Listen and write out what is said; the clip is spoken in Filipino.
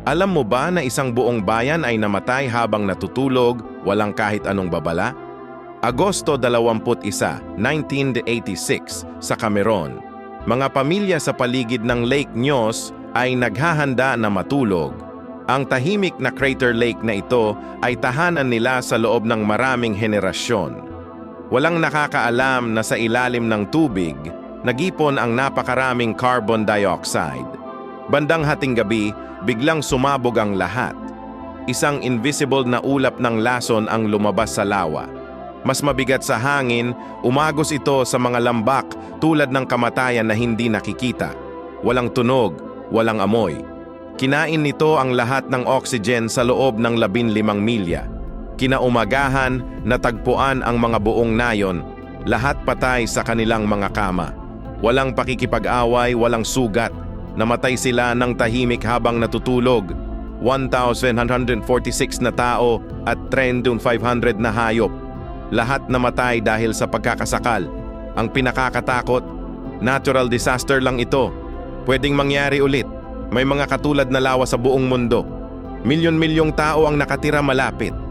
Alam mo ba na isang buong bayan ay namatay habang natutulog, walang kahit anong babala? Agosto 21, 1986 sa Cameron. Mga pamilya sa paligid ng Lake Nyos ay naghahanda na matulog. Ang tahimik na crater lake na ito ay tahanan nila sa loob ng maraming henerasyon. Walang nakakaalam na sa ilalim ng tubig, nagipon ang napakaraming carbon dioxide. Bandang hating gabi, biglang sumabog ang lahat. Isang invisible na ulap ng lason ang lumabas sa lawa. Mas mabigat sa hangin, umagos ito sa mga lambak tulad ng kamatayan na hindi nakikita. Walang tunog, walang amoy. Kinain nito ang lahat ng oxygen sa loob ng 15 milya. Kinaumagahan, natagpuan ang mga buong nayon, lahat patay sa kanilang mga kama. Walang pakikipag-away, walang sugat. Namatay sila ng tahimik habang natutulog. 1,146 na tao at 3,500 na hayop. Lahat namatay dahil sa pagkakasakal. Ang pinakakatakot, natural disaster lang ito. Pwedeng mangyari ulit. May mga katulad na lawa sa buong mundo. Milyon-milyong tao ang nakatira malapit.